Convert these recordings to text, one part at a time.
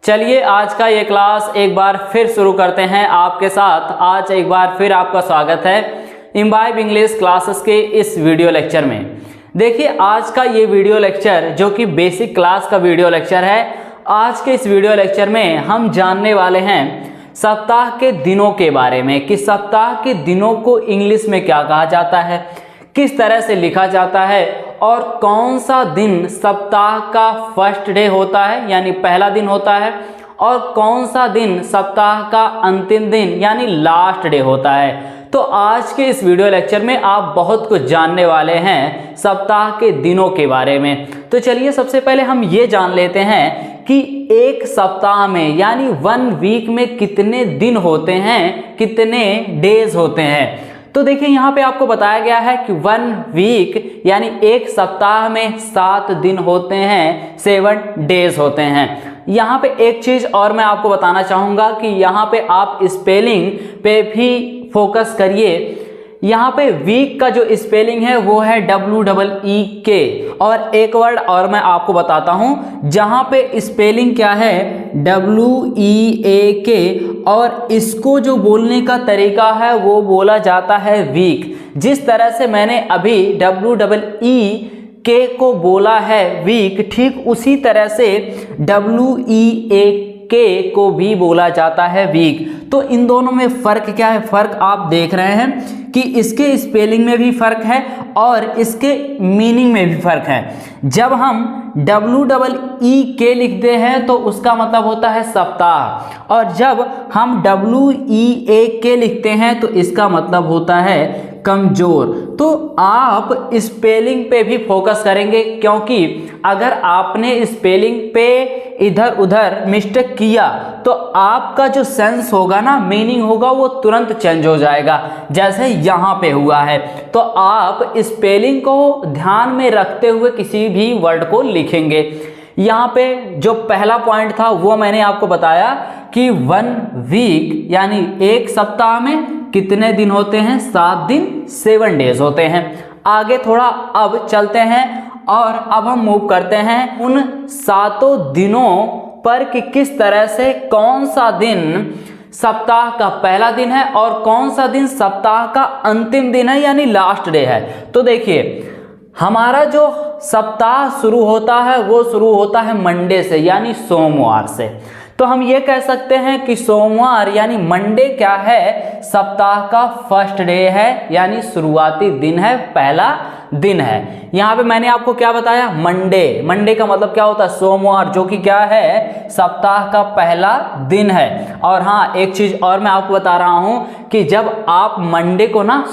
चलिए आज का ये क्लास एक बार फिर शुरू करते हैं आपके साथ। आज एक बार फिर आपका स्वागत है इम्बाइब इंग्लिश क्लासेस के इस वीडियो लेक्चर में। देखिए आज का ये वीडियो लेक्चर जो कि बेसिक क्लास का वीडियो लेक्चर है, आज के इस वीडियो लेक्चर में हम जानने वाले हैं सप्ताह के दिनों के बारे में कि सप्ताह के दिनों को इंग्लिश में क्या कहा जाता है, किस तरह से लिखा जाता है और कौन सा दिन सप्ताह का फर्स्ट डे होता है यानी पहला दिन होता है और कौन सा दिन सप्ताह का अंतिम दिन यानी लास्ट डे होता है। तो आज के इस वीडियो लेक्चर में आप बहुत कुछ जानने वाले हैं सप्ताह के दिनों के बारे में। तो चलिए सबसे पहले हम ये जान लेते हैं कि एक सप्ताह में यानी 1 वीक में कितने दिन होते हैं, कितने डेज होते हैं। तो देखिए यहाँ पे आपको बताया गया है कि 1 वीक यानी एक सप्ताह में 7 दिन होते हैं, 7 डेज होते हैं। यहाँ पे एक चीज़ और मैं आपको बताना चाहूँगा कि यहाँ पे आप स्पेलिंग पे भी फोकस करिए। यहाँ पे वीक का जो स्पेलिंग है वो है WEEK। और एक वर्ड और मैं आपको बताता हूँ जहाँ पे स्पेलिंग क्या है WEAK और इसको जो बोलने का तरीका है वो बोला जाता है वीक। जिस तरह से मैंने अभी WEEK को बोला है वीक, ठीक उसी तरह से WEAK को भी बोला जाता है वीक। तो इन दोनों में फ़र्क क्या है? फ़र्क आप देख रहे हैं कि इसके स्पेलिंग में भी फ़र्क है और इसके मीनिंग में भी फ़र्क है। जब हम WEEK लिखते हैं तो उसका मतलब होता है सप्ताह, और जब हम WEAK लिखते हैं तो इसका मतलब होता है कमज़ोर। तो आप स्पेलिंग पे भी फोकस करेंगे क्योंकि अगर आपने स्पेलिंग पे इधर उधर मिस्टेक किया तो आपका जो सेंस होगा ना, मीनिंग होगा, वो तुरंत चेंज हो जाएगा जैसे यहाँ पे हुआ है। तो आप स्पेलिंग को ध्यान में रखते हुए किसी भी वर्ड को लिखेंगे। यहाँ पे जो पहला पॉइंट था वो मैंने आपको बताया कि 1 वीक यानी एक सप्ताह में कितने दिन होते हैं? 7 दिन, 7 डेज होते हैं। आगे थोड़ा अब चलते हैं और अब हम मूव करते हैं उन 7 दिनों पर कि किस तरह से कौन सा दिन सप्ताह का पहला दिन है और कौन सा दिन सप्ताह का अंतिम दिन है यानी लास्ट डे है। तो देखिए हमारा जो सप्ताह शुरू होता है वो शुरू होता है मंडे से यानी सोमवार से। तो हम ये कह सकते हैं कि सोमवार यानी मंडे क्या है? सप्ताह का फर्स्ट डे है यानी शुरुआती दिन है, पहला दिन है। यहाँ पे मैंने आपको क्या बताया? मंडे। मंडे का मतलब क्या होता है? सोमवार, जो कि क्या है? सप्ताह का पहला दिन है। और हाँ, एक चीज़ और मैं आपको बता रहा हूँ कि जब आप मंडे को ना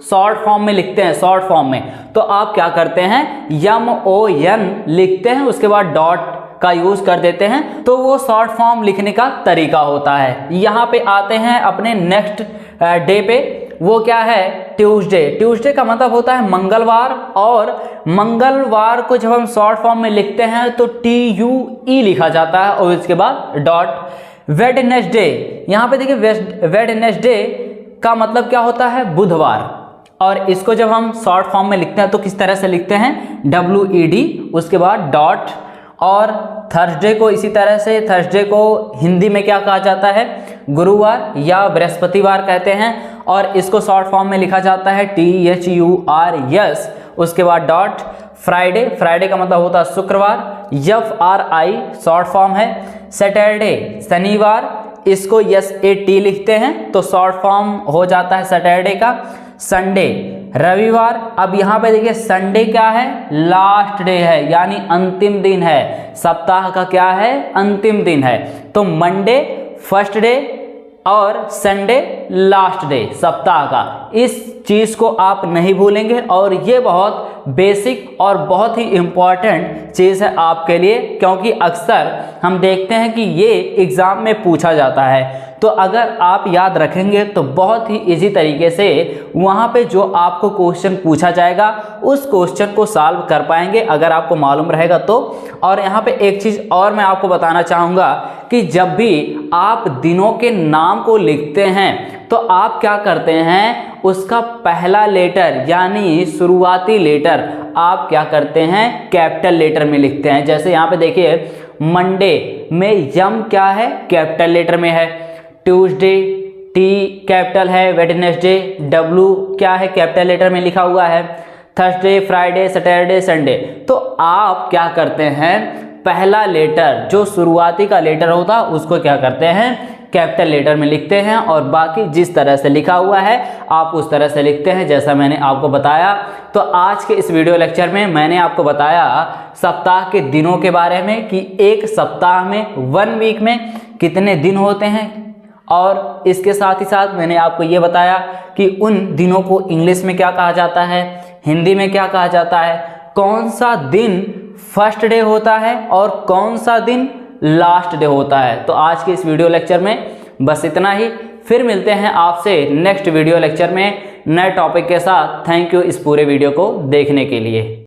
शॉर्ट फॉर्म में लिखते हैं, शॉर्ट फॉर्म में, तो आप क्या करते हैं? MON लिखते हैं, उसके बाद डॉट का यूज कर देते हैं। तो वो शॉर्ट फॉर्म लिखने का तरीका होता है। यहाँ पे आते हैं अपने नेक्स्ट डे पे, वो क्या है? ट्यूसडे। ट्यूसडे का मतलब होता है मंगलवार, और मंगलवार को जब हम शॉर्ट फॉर्म में लिखते हैं तो TUE लिखा जाता है और इसके बाद डॉट। वेडनेसडे, यहाँ पे देखिए वेडनेसडे का मतलब क्या होता है? बुधवार, और इसको जब हम शॉर्ट फॉर्म में लिखते हैं तो किस तरह से लिखते हैं? WED, उसके बाद डॉट। और थर्सडे को इसी तरह से, थर्सडे को हिंदी में क्या कहा जाता है? गुरुवार या बृहस्पतिवार कहते हैं, और इसको शॉर्ट फॉर्म में लिखा जाता है THURS, उसके बाद डॉट। फ्राइडे, फ्राइडे का मतलब होता है शुक्रवार, FRI शॉर्ट फॉर्म है। सैटरडे, शनिवार, इसको SAT लिखते हैं तो शॉर्ट फॉर्म हो जाता है सैटरडे का। संडे, रविवार। अब यहाँ पे देखिए संडे क्या है? लास्ट डे है यानी अंतिम दिन है, सप्ताह का क्या है? अंतिम दिन है। तो मंडे फर्स्ट डे और संडे लास्ट डे सप्ताह का। इस चीज़ को आप नहीं भूलेंगे और ये बहुत बेसिक और बहुत ही इम्पॉर्टेंट चीज़ है आपके लिए, क्योंकि अक्सर हम देखते हैं कि ये एग्ज़ाम में पूछा जाता है। तो अगर आप याद रखेंगे तो बहुत ही इजी तरीके से वहाँ पे जो आपको क्वेश्चन पूछा जाएगा उस क्वेश्चन को सॉल्व कर पाएंगे अगर आपको मालूम रहेगा तो। और यहाँ पे एक चीज़ और मैं आपको बताना चाहूँगा कि जब भी आप दिनों के नाम को लिखते हैं तो आप क्या करते हैं? उसका पहला लेटर यानी शुरुआती लेटर आप क्या करते हैं? कैपिटल लेटर में लिखते हैं। जैसे यहाँ पे देखिए मंडे में यम क्या है, कैपिटल लेटर में है। ट्यूसडे टी कैपिटल है, वेडनेसडे डब्ल्यू क्या है, कैपिटल लेटर में लिखा हुआ है। Thursday, Friday, Saturday, Sunday. तो आप क्या करते हैं, पहला लेटर जो शुरुआती का लेटर होता है उसको क्या करते हैं, कैपिटल लेटर में लिखते हैं, और बाकी जिस तरह से लिखा हुआ है आप उस तरह से लिखते हैं जैसा मैंने आपको बताया। तो आज के इस वीडियो लेक्चर में मैंने आपको बताया सप्ताह के दिनों के बारे में कि एक सप्ताह में, 1 वीक में कितने दिन होते हैं, और इसके साथ ही साथ मैंने आपको ये बताया कि उन दिनों को इंग्लिश में क्या कहा जाता है, हिंदी में क्या कहा जाता है, कौन सा दिन फर्स्ट डे होता है और कौन सा दिन लास्ट डे होता है। तो आज के इस वीडियो लेक्चर में बस इतना ही, फिर मिलते हैं आपसे नेक्स्ट वीडियो लेक्चर में नए टॉपिक के साथ। थैंक यू इस पूरे वीडियो को देखने के लिए।